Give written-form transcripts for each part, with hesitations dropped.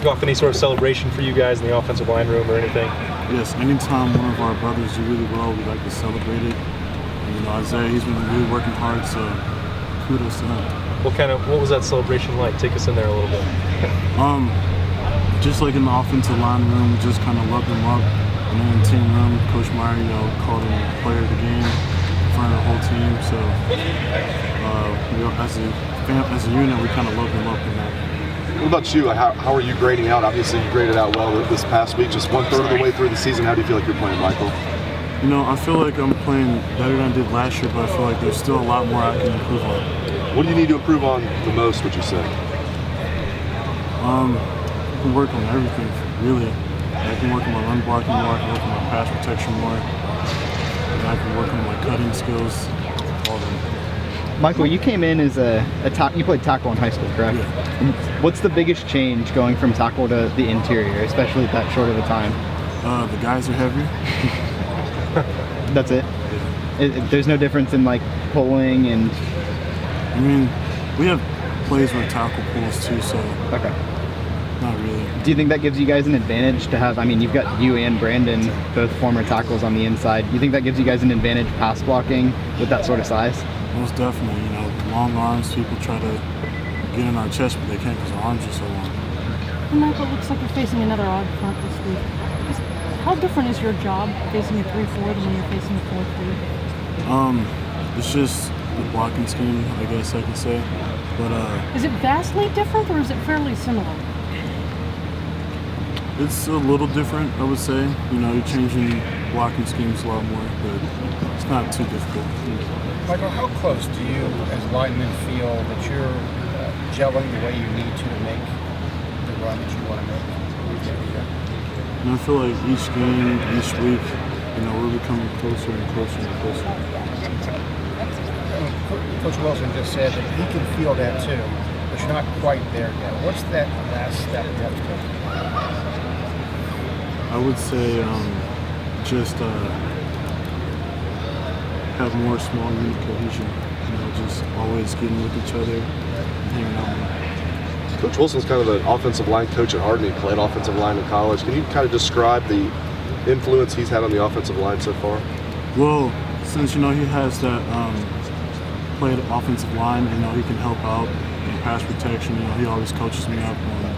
off any sort of celebration for you guys in the offensive line room or anything? Yes, anytime one of our brothers do really well, we like to celebrate it. And, you know, Isaiah, he's been really working hard, so kudos to him. What was that celebration like? Take us in there a little bit. Just like in the offensive line room, we just kind of loved him up. And then in the team room, Coach Meyer, you know, called him player of the game in front of the whole team. So as a unit, we kind of loved him up in that. What about you? How are you grading out? Obviously, you graded out well this past week. Just 1/3 of the way through the season, how do you feel like you're playing, Michael? You know, I feel like I'm playing better than I did last year, but I feel like there's still a lot more I can improve on. What do you need to improve on the most, would you say? I can work on everything, really. I can work on my run blocking more, I can work on my pass protection more, and I can work on my cutting skills, all of them. Michael, you came in as you played tackle in high school, correct? Yeah. What's the biggest change going from tackle to the interior, especially at that short of a time? The guys are heavier. That's it? Yeah. There's no difference in like pulling and... I mean, we have plays where tackle pulls too, so Okay. not really. Do you think that gives you guys an advantage to have, I mean, you've got you and Brandon, both former tackles on the inside. Do you think that gives you guys an advantage pass blocking with that sort of size? Most definitely, you know, long arms, people try to get in our chest, but they can't because our arms are so long. And Michael, it looks like you're facing another odd front this week. How different is your job facing a 3-4 than when you're facing a 4-3? It's just the blocking scheme, I guess I could say. But is it vastly different or is it fairly similar? it's a little different, I would say. You know, you're changing blocking schemes a lot more, but it's not too difficult. Michael, how close do you, as linemen, feel that you're gelling the way you need to make the run that you want to make? And I feel like each game, each week, you know, we're becoming closer and closer and closer. Coach Wilson just said that he can feel that too, but you're not quite there yet. What's that last step you have to take? I would say just have more small unit cohesion. You know, just always getting with each other and hanging out. Coach Wilson's kind of an offensive line coach at Hardin. He played offensive line in college. Can you kind of describe the influence he's had on the offensive line so far? Well, since, you know, he has that played offensive line, you know, he can help out in pass protection. You know, he always coaches me up on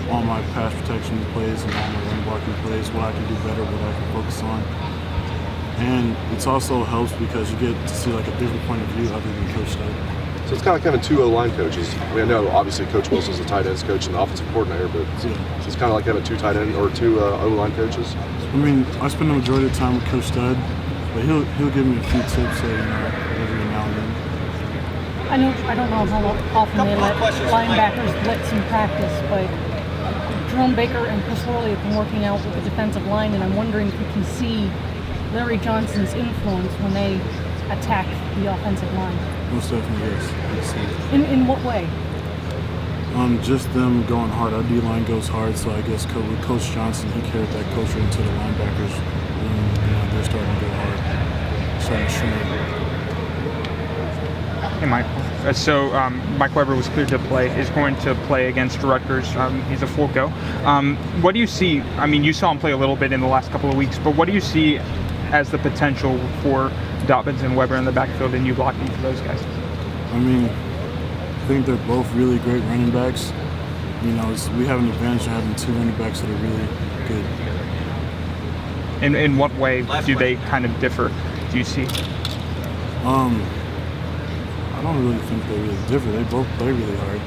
all my pass protection plays and all my run blocking plays, what I can do better, what I can focus on. And it also helps because you get to see like a different point of view other than Coach Studd. So it's kind of like having two O-line coaches. I mean, I know obviously Coach Wilson's a tight ends coach and the offensive coordinator, but so it's kind of like having two tight end or two O-line coaches. I mean, I spend the majority of the time with Coach Studd, but he'll give me a few tips, you know, every now and then. I don't know how often they let linebackers blitz in practice, but Jerome Baker and Chris Worley have been working out with the defensive line, and I'm wondering if you can see Larry Johnson's influence when they attack the offensive line. Most definitely, yes. In what way? Just them going hard. Our D-line goes hard, so I guess with Coach Johnson, he carried that culture into the linebackers. You know, they're starting to go hard, starting to shrink. Hey, Michael. So Mike Weber was cleared to play, is going to play against Rutgers. He's a full go. What do you see? I mean, you saw him play a little bit in the last couple of weeks, but what do you see as the potential for Dobbins and Weber in the backfield and you blocking for those guys? I mean, I think they're both really great running backs. You know, we have an advantage of having two running backs that are really good. In what way do they kind of differ, do you see? I don't really think they really differ. They both play really hard.